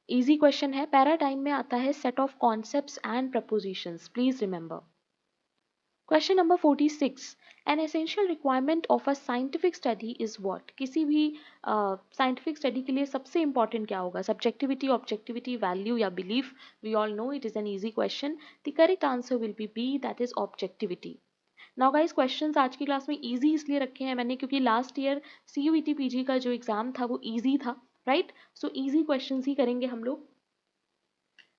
Easy question है. Paradigm में आता है set of concepts and propositions. Please remember. Question number 46. An essential requirement of a scientific study is what? किसी भी साइंटिफिक स्टडी के लिए सबसे इंपॉर्टेंट क्या होगा? सब्जेक्टिविटी, ऑब्जेक्टिविटी, वैल्यू या belief? We all know it is an easy question. The correct answer will be, that is objectivity. Now guys, questions आज की क्लास में इजी इसलिए रखे हैं मैंने क्योंकि लास्ट ईयर सीयूईटी पीजी का जो एग्जाम था वो इजी था, राइट? सो इजी क्वेश्चंस ही करेंगे हम लोग.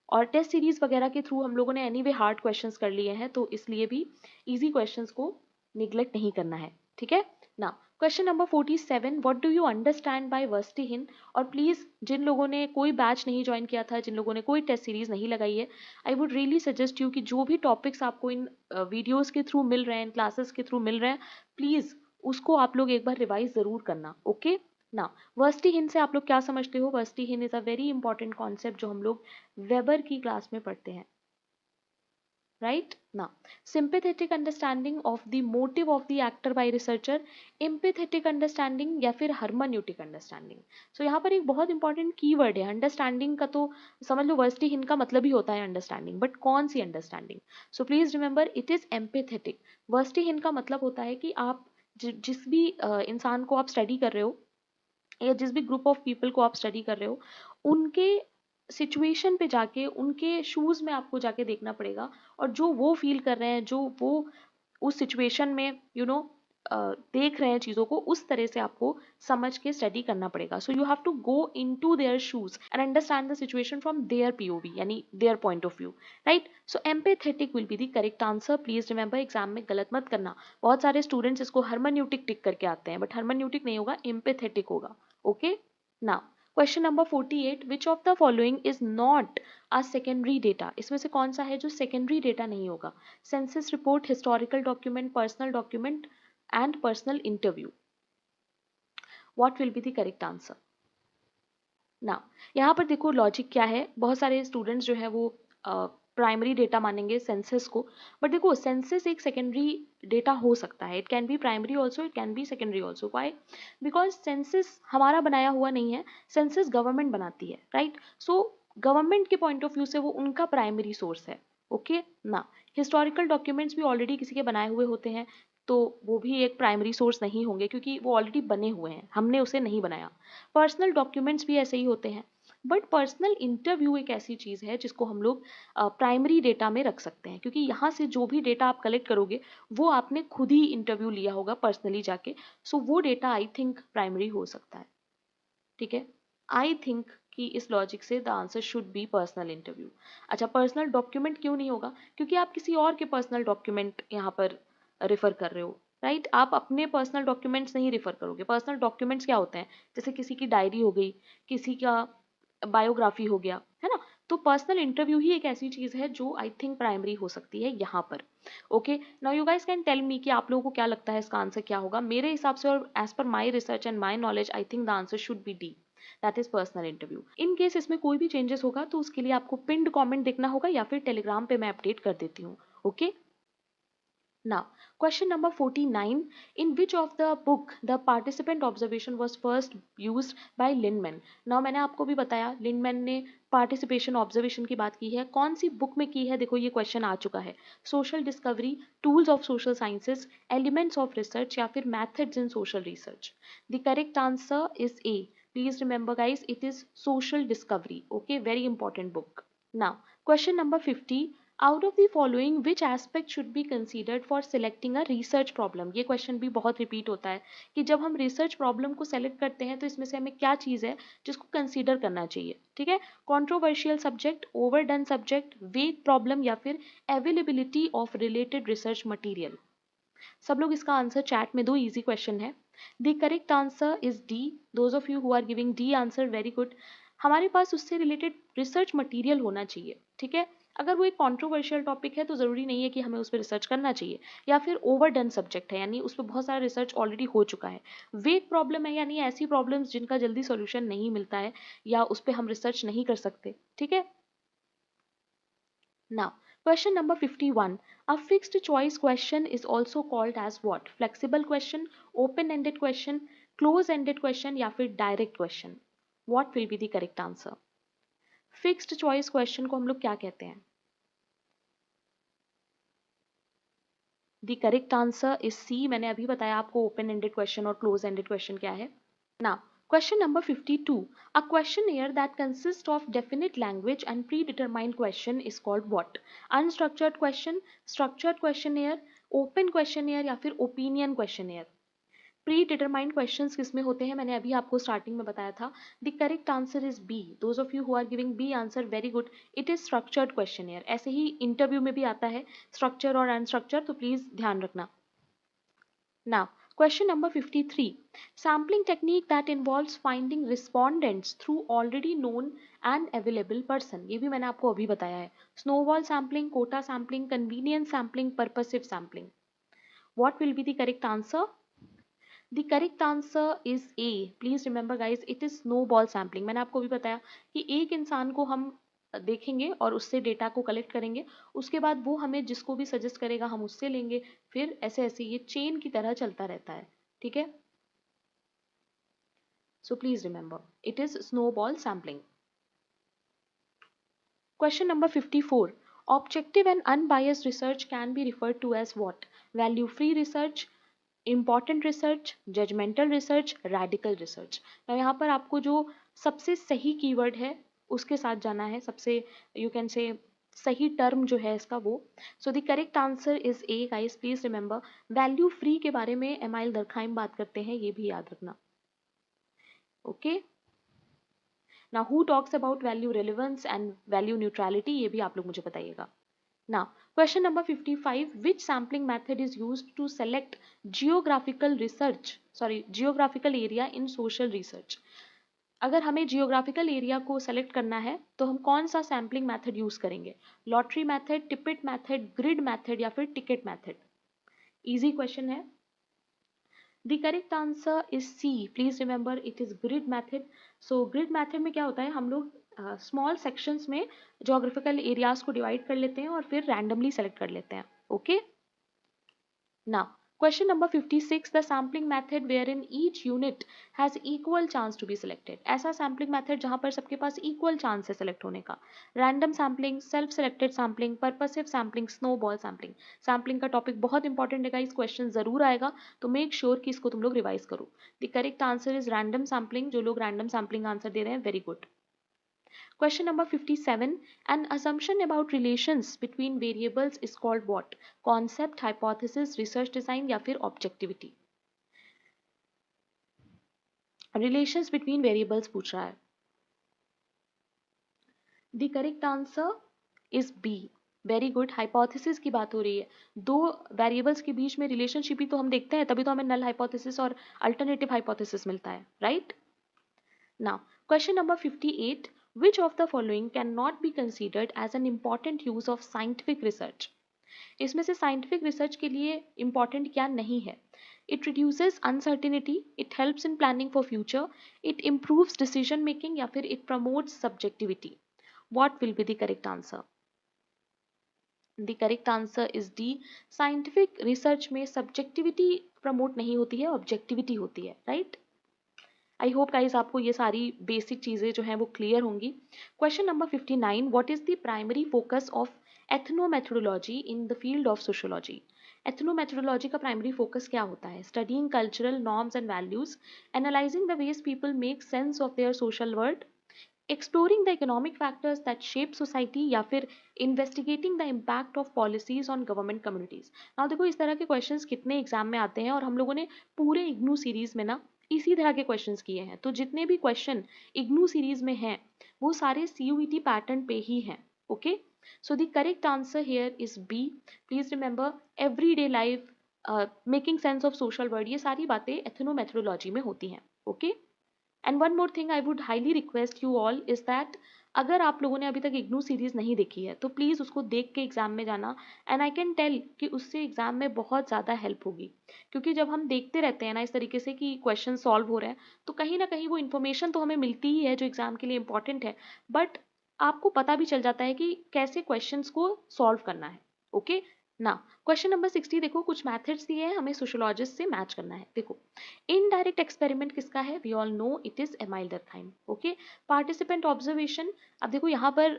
और टेस्ट सीरीज वगैरह के थ्रू हम लोगों ने एनीवे हार्ड क्वेश्चंस कर लिए हैं, तो इसलिए भी इजी क्वेश्चंस को निग्लेक्ट नहीं करना है. ठीक है ना. Question number 47. What do you understand by Verstehen? और प्लीज जिन लोगों ने कोई बैच नहीं ज्वाइन किया था, जिन लोगों ने कोई टेस्ट सीरीज नहीं लगाई है, I would really suggest you कि जो भी टॉपिक्स आपको इन वीडियोज के थ्रू मिल रहे हैं, क्लासेस के थ्रू मिल रहे हैं, प्लीज उसको आप लोग एक बार रिवाइज जरूर करना. ओके ना. वर्स्टिहिन से आप लोग क्या समझते हो? Verstehen is a very important concept जो हम लोग वेबर की क्लास में पढ़ते हैं, राइट ना. Sympathetic understanding of the motive of the actor by researcher, empathetic understanding या फिर हर्मेन्यूटिक अंडरस्टैंडिंग. सो यहाँ पर एक बहुत इंपॉर्टेंट कीवर्ड है अंडरस्टैंडिंग का. तो समझ लो वर्स्टिहिन का मतलब ही होता है अंडरस्टैंडिंग, बट कौन सी understanding? So please remember it is empathetic. Verstehen का मतलब होता है कि आप जिस भी इंसान को आप स्टडी कर रहे हो या जिस भी ग्रुप ऑफ पीपल को आप स्टडी कर रहे हो, उनके सिचुएशन पे जाके, उनके शूज में आपको जाके देखना पड़ेगा, और जो वो फील कर रहे हैं, जो वो उस सिचुएशन में देख रहे हैं चीज़ों को, उस तरह से आपको समझ के स्टडी करना पड़ेगा. So you have to go into their shoes and understand the situation from their POV, यानी their point of view, right. So empathetic will be the correct answer. Please remember, exam में गलत मत करना. बहुत सारे students इसको हर्मेन्यूटिक टिक करके आते हैं, बट हर्मेन्यूटिक नहीं होगा, एम्पैथेटिक होगा. Okay now, question number 48. Which of the following is not a secondary data? इसमें से कौन सा है जो सेकेंडरी डेटा नहीं होगा? Census report, historical document, personal document and personal interview. What will be the correct answer? ना, यहाँ पर देखो लॉजिक क्या है. बहुत सारे स्टूडेंट्स जो है वो प्राइमरी डेटा मानेंगे सेंसस को, बट देखो सेंसस एक सेकेंडरी डेटा हो सकता है. It can be primary also, it can be secondary also. Why? Because census हमारा बनाया हुआ नहीं है, सेंसस गवर्नमेंट बनाती है, राइट. सो गवर्नमेंट के पॉइंट ऑफ व्यू से वो उनका प्राइमरी सोर्स है. ओके ना. हिस्टोरिकल डॉक्यूमेंट्स भी ऑलरेडी किसी के बनाए हुए होते हैं, तो वो भी एक प्राइमरी सोर्स नहीं होंगे क्योंकि वो ऑलरेडी बने हुए हैं, हमने उसे नहीं बनाया. पर्सनल डॉक्यूमेंट्स भी ऐसे ही होते हैं, बट पर्सनल इंटरव्यू एक ऐसी चीज़ है जिसको हम लोग प्राइमरी डेटा में रख सकते हैं, क्योंकि यहाँ से जो भी डेटा आप कलेक्ट करोगे वो आपने खुद ही इंटरव्यू लिया होगा पर्सनली जाके. सो वो डेटा आई थिंक प्राइमरी हो सकता है. ठीक है, आई थिंक कि इस लॉजिक से the answer should be personal interview. अच्छा, पर्सनल डॉक्यूमेंट क्यों नहीं होगा? क्योंकि आप किसी और के पर्सनल डॉक्यूमेंट यहाँ पर रेफर कर रहे हो, राइट. आप अपने पर्सनल डॉक्यूमेंट्स नहीं रेफर करोगे. पर्सनल डॉक्यूमेंट्स क्या होते हैं? जैसे किसी की डायरी हो गई, किसी का बायोग्राफी हो गया, है ना. तो पर्सनल इंटरव्यू ही एक ऐसी चीज है जो आई थिंक प्राइमरी हो सकती है यहाँ पर. Okay now you guys can tell me कि आप लोगों को क्या लगता है इसका आंसर क्या होगा. मेरे हिसाब से और as per my research and my knowledge, I think the answer should be D, that is personal interview. In case इसमें कोई भी चेंजेस होगा तो उसके लिए आपको पिंड कमेंट देखना होगा या फिर टेलीग्राम पे मैं अपडेट कर देती हूँ. Okay now, question number 49. In which of the book the participant observation was first used by Lindemann? Now मैंने आपको भी बताया Lindemann ने participation observation की बात की है. कौन सी book में की है? देखो ये question आ चुका है. Social Discovery, Tools of Social Sciences, Elements of Research या फिर Methods in Social Research. The correct answer is A. Please remember guys, it is Social Discovery. Okay, very important book. Now, question number 50. Out of the following which aspect should be considered for selecting a research problem. ये question भी बहुत repeat होता है कि जब हम research problem को select करते हैं तो इसमें से हमें क्या चीज़ है जिसको कंसीडर करना चाहिए। ठीक है, controversial subject, overdone subject, vague problem या फिर availability of related research material. सब लोग इसका आंसर चैट में दो, इजी क्वेश्चन है। The correct answer is D. Those of you who are giving D answer, very good. हमारे पास उससे रिलेटेड रिसर्च मटेरियल होना चाहिए। ठीक है, अगर वो एक कंट्रोवर्शियल टॉपिक है तो ज़रूरी नहीं है कि हमें उस पर रिसर्च करना चाहिए, या फिर ओवरडन सब्जेक्ट है यानी उस पर बहुत सारा रिसर्च ऑलरेडी हो चुका है। वेग प्रॉब्लम है यानी ऐसी प्रॉब्लम्स जिनका जल्दी सॉल्यूशन नहीं मिलता है या उस पर हम रिसर्च नहीं कर सकते। ठीक है, now, question number 51. A fixed choice question is also called as what? Flexible question, open-ended question, close-ended question या फिर direct question. What will be the correct answer? Fixed choice question को हम लोग क्या कहते हैं? The correct answer is C. मैंने अभी बताया आपको open-ended question और close-ended question क्या है. Now, question number 52. A questionnaire that consists of definite language and predetermined question is called what? Unstructured question, structured questionnaire, open questionnaire या फिर opinion questionnaire. Pre determined questions किस में होते हैं, मैंने अभी आपको स्टार्टिंग में बताया था. The correct answer is B. Those of you who are giving B answer, very good. It is structured questionnaire. ऐसे ही इंटरव्यू में भी आता है स्ट्रक्चर और अनस्ट्रक्चर, तो प्लीज ध्यान रखना. Now, question number 53. Sampling technique that involves finding respondents through already known and available person. ये भी मैंने आपको अभी बताया है. Snowball sampling, quota sampling, convenience sampling, purposive sampling. What will be the correct answer? The correct answer is A. Please remember guys, it is snowball sampling. मैंने आपको भी बताया कि एक इंसान को हम देखेंगे और उससे डेटा को कलेक्ट करेंगे, उसके बाद वो हमें जिसको भी सजेस्ट करेगा हम उससे लेंगे, फिर ऐसे ऐसे ये चेन की तरह चलता रहता है. ठीक है, सो please remember it is snowball sampling. Question number 54. Objective and unbiased research can be referred to as what? Value free research, important research, judgmental research, radical research. तो यहाँ पर आपको जो सबसे सही कीवर्ड है उसके साथ जाना है, सबसे यू कैन से सही टर्म जो है इसका वो. सो the correct answer is A guys. Please remember, value free के बारे में एमाइल दरखाइम बात करते हैं, ये भी याद रखना. Okay, now who talks about value relevance and value neutrality, ये भी आप लोग मुझे बताइएगा. Now, question number 55. Which sampling method is used to select geographical area in social research? अगर हमें जियोग्राफिकल एरिया को सेलेक्ट करना है तो हम कौन सा सैम्पलिंग मेथड यूज करेंगे? Lottery method, Tippett method, grid method या फिर टिकट मेथड? इजी क्वेश्चन है. The correct answer is C. Please remember it is grid method. So grid method में क्या होता है, हम लोग स्मॉल सेक्शंस में जोग्राफिकल एरियाज को डिवाइड कर लेते हैं और फिर रैंडमली सेलेक्ट कर लेते हैं. Okay, now question number 56. The sampling method where in each unit has equal chance to be selected. ऐसा सैम्पलिंग मेथड जहां पर सबके पास इक्वल चांस है सेलेक्ट होने का. Random sampling, self selected sampling, purposive sampling, snowball sampling. Sampling का topic बहुत इंपॉर्टेंट है, इस क्वेश्चन जरूर आएगा, तो मेक श्योर कि इसको तुम लोग रिवाइज करो. The correct answer is random sampling. जो लोग रैंडम सैम्पलिंग आंसर दे रहे हैं, very good. Question number 57. An assumption about relations between variables is called what? Concept, hypothesis, research design या फिर objectivity? Relations between variables पूछ रहा है. The correct answer is B. Very good. Hypothesis की बात हो रही है. दो वेरिएबल्स के बीच में रिलेशनशिप ही तो हम देखते हैं, तभी तो हमें नल हाइपोथेसिस और अल्टरनेटिव हाइपोथेसिस मिलता है, right? Now question number 58. Which of the following cannot be considered as an important use of scientific research? इसमें से साइंटिफिक रिसर्च के लिए इंपॉर्टेंट क्या नहीं है? It reduces uncertainty, it helps in planning for future, it improves decision making या फिर it promotes subjectivity. What will be the correct answer? The correct answer is D. Scientific research में subjectivity promote नहीं होती है, objectivity होती है, right? I hope guys आपको ये सारी बेसिक चीज़ें जो हैं वो क्लियर होंगी. Question number 59. What is the primary focus of ethnomethodology in the field of sociology? Ethnomethodology का प्राइमरी फोकस क्या होता है? Studying cultural norms and values, analysing the ways people make sense of their social world, exploring the economic factors that shape society, या फिर investigating the impact of policies on government communities. ना देखो इस तरह के क्वेश्चंस कितने exam में आते हैं, और हम लोगों ने पूरे इग्नू सीरीज में ना इसी तरह के क्वेश्चंस किए हैं। तो जितने भी क्वेश्चन इग्नू सीरीज में हैं वो सारे सीयूईटी पैटर्न पे ही हैं। Okay, so the correct answer here is B. Please remember, everyday life, making sense of social world, ये सारी बातें एथनोमेथोडोलॉजी में होती हैं। Okay, and one more thing I would highly request you all is that, अगर आप लोगों ने अभी तक इग्नू सीरीज नहीं देखी है तो प्लीज़ उसको देख के एग्जाम में जाना। एंड आई कैन टेल कि उससे एग्जाम में बहुत ज़्यादा हेल्प होगी, क्योंकि जब हम देखते रहते हैं ना इस तरीके से कि क्वेश्चन सॉल्व हो रहे हैं, तो कहीं ना कहीं वो इन्फॉर्मेशन तो हमें मिलती ही है जो एग्जाम के लिए इंपॉर्टेंट है, बट आपको पता भी चल जाता है कि कैसे क्वेश्चंस को सॉल्व करना है। ओके ना, क्वेश्चन नंबर 60 देखो, कुछ मैथड्स दिए हैं, हमें सोशोलॉजिस्ट से मैच करना है। देखो, इनडायरेक्ट एक्सपेरिमेंट किसका है? We all know it is Emile Durkheim. Okay, participant observation, अब देखो यहाँ पर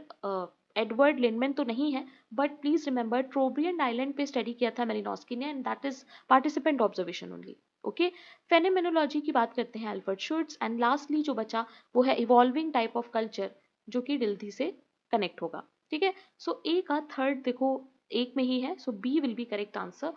एडवर्ड लिंडमैन तो नहीं है, but please remember Trobriand island पे स्टडी किया था मेलिनोस्की ने, and that is participant observation only. Okay, phenomenology की बात करते हैं अल्फ्रेड शुट्ज, एंड लास्टली जो बचा वो है इवॉल्विंग टाइप ऑफ कल्चर, जो कि डिल्थी से कनेक्ट होगा। ठीक है, सो ए का थर्ड देखो एक में ही है, so B will be correct answer.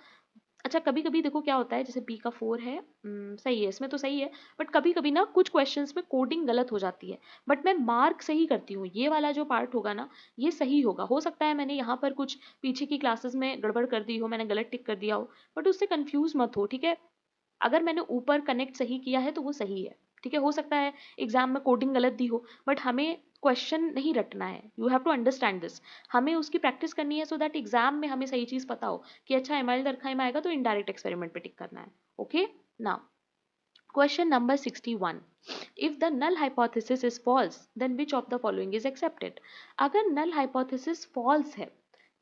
अच्छा, कभी कभी देखो क्या होता है, जैसे बी का 4 है, सही है, इसमें तो सही है, बट कभी कभी ना कुछ क्वेश्चंस में कोडिंग गलत हो जाती है, बट मैं मार्क सही करती हूँ, ये वाला जो पार्ट होगा ना ये सही होगा। हो सकता है मैंने यहाँ पर कुछ पीछे की क्लासेस में गड़बड़ कर दी हो, मैंने गलत टिक कर दिया हो, बट उससे कंफ्यूज मत हो। ठीक है, अगर मैंने ऊपर कनेक्ट सही किया है तो वो सही है। ठीक है, हो सकता है एग्जाम में कोडिंग गलत दी हो, बट हमें क्वेश्चन नहीं रटना है, you have to understand this. हमें उसकी प्रैक्टिस करनी है सो दैट एग्जाम में हमें सही चीज पता हो कि अच्छा एमाइल दरखाइम आएगा तो इनडायरेक्ट एक्सपेरिमेंट पे टिक करना है। Okay, now question number 61, if the null hypothesis is false then which of the following is accepted? अगर नल हाइपोथेसिस फॉल्स है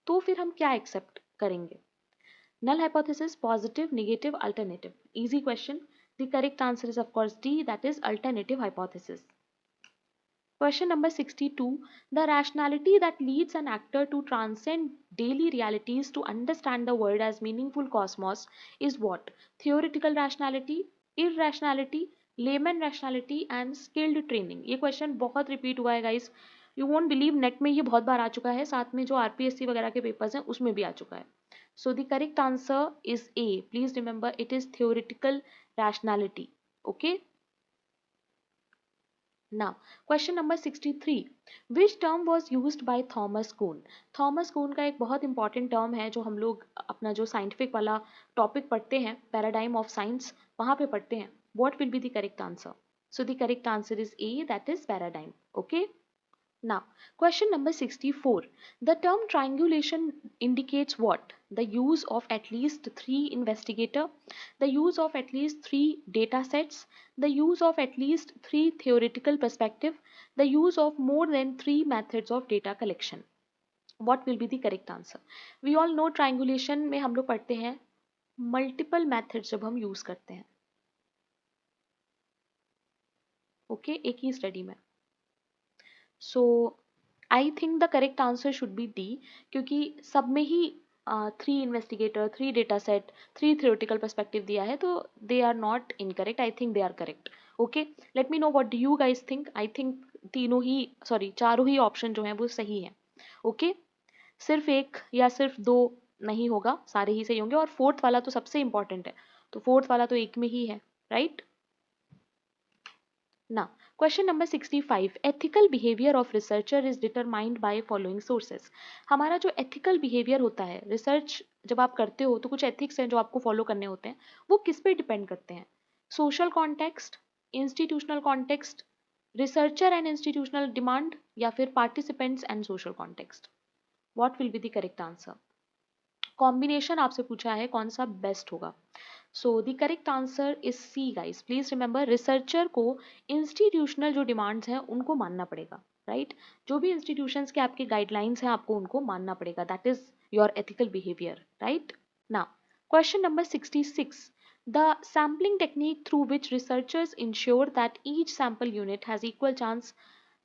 तो फिर हम क्या एक्सेप्ट करेंगे? Null hypothesis, positive, negative, alternative. Easy question. The correct answer is of course D, that is alternative hypothesis. Question number 62. The rationality that leads an actor to transcend daily realities to understand the world as meaningful cosmos is what? Theoretical rationality, irrationality, layman rationality and skilled training. ये question बहुत repeat हुआ है guys. You won't believe net में ये बहुत बार आ चुका है, साथ में जो आरपीएससी वगैरह के पेपर्स हैं उसमें भी आ चुका है. So the correct answer is A. Please remember it is theoretical rationality. Okay. Now, question number 63. Which term was used by Thomas Kuhn? Thomas Kuhn का एक बहुत इंपॉर्टेंट टर्म है जो हम लोग अपना जो साइंटिफिक वाला टॉपिक पढ़ते हैं, पैराडाइम ऑफ साइंस, वहाँ पे पढ़ते हैं. What will be the correct answer? So the correct answer is A, that is paradigm. Okay. Now, question number 64. The term triangulation indicates what? The use of at least three investigator, the use of at least three data sets, the use of at least three theoretical perspective, the use of more than three methods of data collection. What will be the correct answer? We all know triangulation में हम लोग पढ़ते हैं multiple methods जब हम use करते हैं. Okay, एक ही स्टडी में. So I think the correct answer should be D, क्योंकि सब में ही 3 investigator, 3 data set, 3 theoretical perspective दिया है, तो they are not incorrect, I think they are correct. Okay, let me know what do you guys think. I think तीनों ही, sorry चारों ही ऑप्शन जो हैं वो सही हैं. ओके, सिर्फ एक या सिर्फ दो नहीं होगा, सारे ही सही होंगे, और फोर्थ वाला तो सबसे इंपॉर्टेंट है, तो फोर्थ वाला तो एक में ही है, right. Now, question number 65. Ethical behavior of researcher is determined by following sources. हमारा जो ethical behavior होता है, research जब आप करते हो तो कुछ ethics हैं जो आपको follow करने होते हैं, वो किस पे depend करते हैं? Social context, institutional context, researcher and institutional demand, या फिर participants and social context. What will be the correct answer? Combination आपसे पूछा है, कौन सा बेस्ट होगा. सो the correct answer is see guys. Please remember, researcher को इंस्टीट्यूशनल जो डिमांड्स हैं उनको मानना पड़ेगा, राइट. जो भी इंस्टीट्यूशंस के आपके गाइडलाइंस हैं आपको उनको मानना पड़ेगा, that is your ethical behaviour, right. Now, question number 66. The sampling technique through which researchers ensure that each sample unit has equal chance.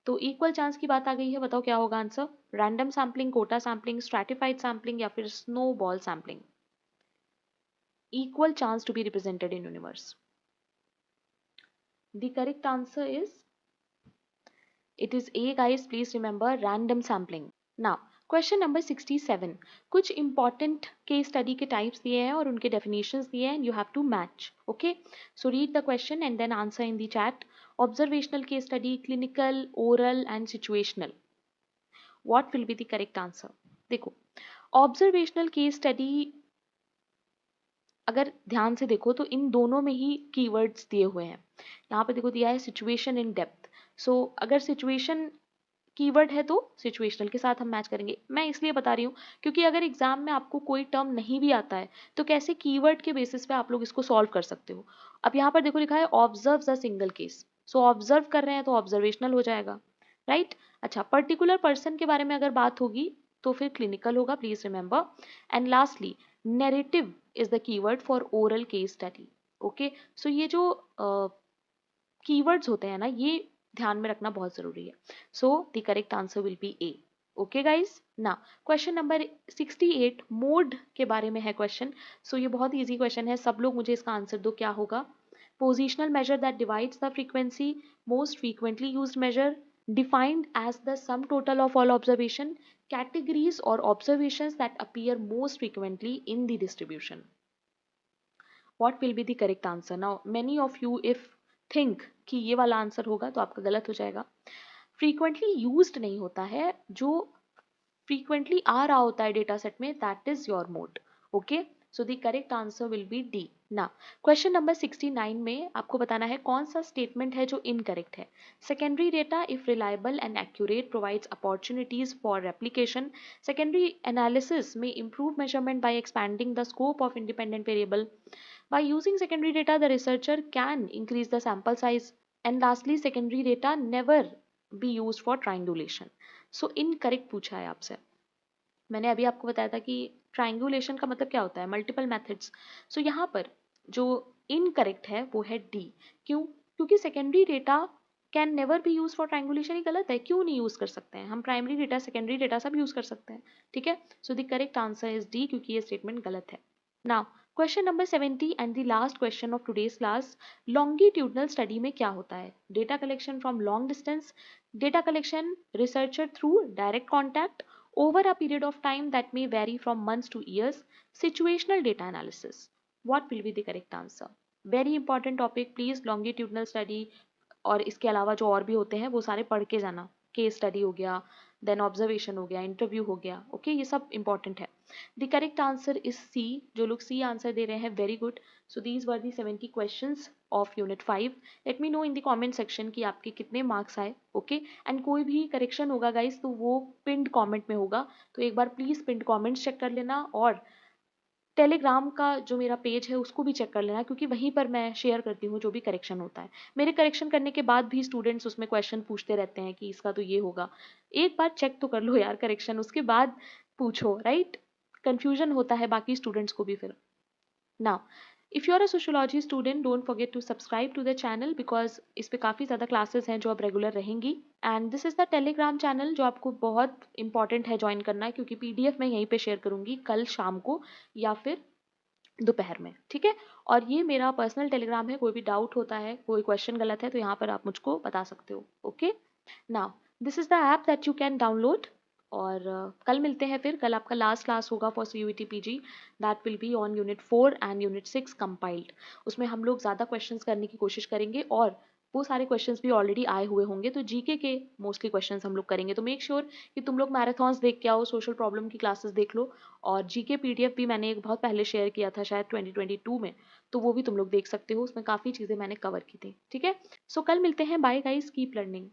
तो इक्वल चांस की बात आ गई है, बताओ क्या होगा आंसर. Random sampling, quota sampling, stratified sampling या फिर snowball sampling. equal chance to be represented in universe. The correct answer is It is A guys, please remember random sampling. Now question number 67, कुछ important case study के types दिए हैं और उनके definitions दिए हैं, you have to match. Okay, so read the question and then answer in the chat. Observational case study, clinical, oral and situational. What will be the correct answer? देखो, observational case study अगर ध्यान से देखो तो इन दोनों में ही keywords दिए हुए हैं. यहाँ पे देखो दिया है सिचुएशन इन डेप्थ. सो अगर सिचुएशन कीवर्ड है तो सिचुएशनल के साथ हम मैच करेंगे. मैं इसलिए बता रही हूँ क्योंकि अगर एग्जाम में आपको कोई टर्म नहीं भी आता है तो कैसे कीवर्ड के बेसिस पे आप लोग इसको सॉल्व कर सकते हो. अब यहाँ पर देखो लिखा है observe the single case. So observe कर रहे हैं तो ऑब्जर्वेशनल हो जाएगा, राइट. अच्छा, पर्टिकुलर पर्सन के बारे में अगर बात होगी तो फिर क्लिनिकल होगा, please remember. And lastly narrative is the keyword for oral case study. Okay, so ये जो कीवर्ड्स होते हैं ना, ये ध्यान में रखना बहुत जरूरी है. So the correct answer will B A. Okay guys, ना क्वेश्चन नंबर 68 मोड के बारे में है क्वेश्चन. सो ये बहुत इजी क्वेश्चन है, सब लोग मुझे इसका आंसर दो. क्या होगा? Positional measure that divides the frequency, most frequently used measure, defined as the sum total of all observation, categories or observations that appear most frequently in the distribution. What will be the correct answer? Now many of you if think कि ये वाला answer होगा तो आपका गलत हो जाएगा. Frequently used नहीं होता है, जो फ्रीक्वेंटली आ रहा होता है डेटा सेट में, that is your mode. Okay, so the correct answer will B D. ना क्वेश्चन नंबर 69 में आपको बताना है कौन सा स्टेटमेंट है जो इनकरेक्ट है. Secondary data if reliable and accurate provides opportunities for replication. Secondary analysis में improve measurement by expanding the scope of independent variable. By using secondary data, the researcher can increase the sample size. And lastly, secondary data never be used for triangulation. So incorrect पूछा है आपसे. मैंने अभी आपको बताया था कि triangulation का मतलब क्या होता है, मल्टीपल मेथड्स. सो यहाँ पर जो इनकरेक्ट है वो है डी. क्यों? क्योंकि secondary data can never be use for triangulation. ही गलत है, क्यों नहीं यूज कर सकते हैं हम? प्राइमरी डेटा सेकेंडरी डेटा सब यूज कर सकते हैं, ठीक है. So the correct answer is D, क्योंकि ये स्टेटमेंट गलत है. Now question number 70 and the last question of today's class. Longitudinal study में क्या होता है? Data collection from long distance, data collection researcher through direct contact over a period of time that may vary from months to years, situational data analysis. What will be the correct answer? Very important topic, please. Longitudinal study और इसके अलावा जो और भी होते हैं वो सारे पढ़ के जाना. केस स्टडी हो गया, देन ऑब्जर्वेशन हो गया, इंटरव्यू हो गया. ओके, ये सब इंपॉर्टेंट है. The correct answer is C. जो लोग सी आंसर दे रहे हैं, very good. So these were the 70 questions of unit 5. Let me know in the comment section कि आपके कितने मार्क्स आए. ओके, एंड कोई भी करेक्शन होगा गाइस तो वो पिंड कमेंट में होगा, तो एक बार प्लीज पिंड कमेंट्स चेक कर लेना. और टेलीग्राम का जो मेरा पेज है उसको भी चेक कर लेना, क्योंकि वहीं पर मैं शेयर करती हूँ जो भी करेक्शन होता है. मेरे करेक्शन करने के बाद भी स्टूडेंट्स उसमें क्वेश्चन पूछते रहते हैं कि इसका तो ये होगा. एक बार चेक तो कर लो यार करेक्शन, उसके बाद पूछो, राइट. कंफ्यूजन होता है बाकी स्टूडेंट्स को भी फिर. Now if you are a sociology student, don't forget to subscribe to the channel, because इस पे काफ़ी ज़्यादा क्लासेस हैं जो अब रेगुलर रहेंगी. And this is the Telegram channel जो आपको बहुत इंपॉर्टेंट है ज्वाइन करना, क्योंकि पीडीएफ मैं यहीं पे शेयर करूँगी कल शाम को या फिर दोपहर में, ठीक है. और ये मेरा पर्सनल टेलीग्राम है, कोई भी डाउट होता है, कोई क्वेश्चन गलत है तो यहाँ पर आप मुझको बता सकते हो. Okay, now this is the app that you can download. और कल मिलते हैं फिर. कल आपका लास्ट क्लास होगा for CUET PG, that will be on unit 4 and unit 6 compiled. उसमें हम लोग ज़्यादा क्वेश्चंस करने की कोशिश करेंगे और वो सारे क्वेश्चंस भी ऑलरेडी आए हुए होंगे, तो जीके के मोस्टली क्वेश्चंस हम लोग करेंगे. तो मेक श्योर कि तुम लोग मैराथॉन्स देख के आओ, सोशल प्रॉब्लम की क्लासेस देख लो. और जीके पीडीएफ भी मैंने एक बहुत पहले शेयर किया था शायद 2022 में, तो वो भी तुम लोग देख सकते हो. उसमें काफ़ी चीज़ें मैंने कवर की थी, ठीक है. सो कल मिलते हैं. Bye guys, keep learning.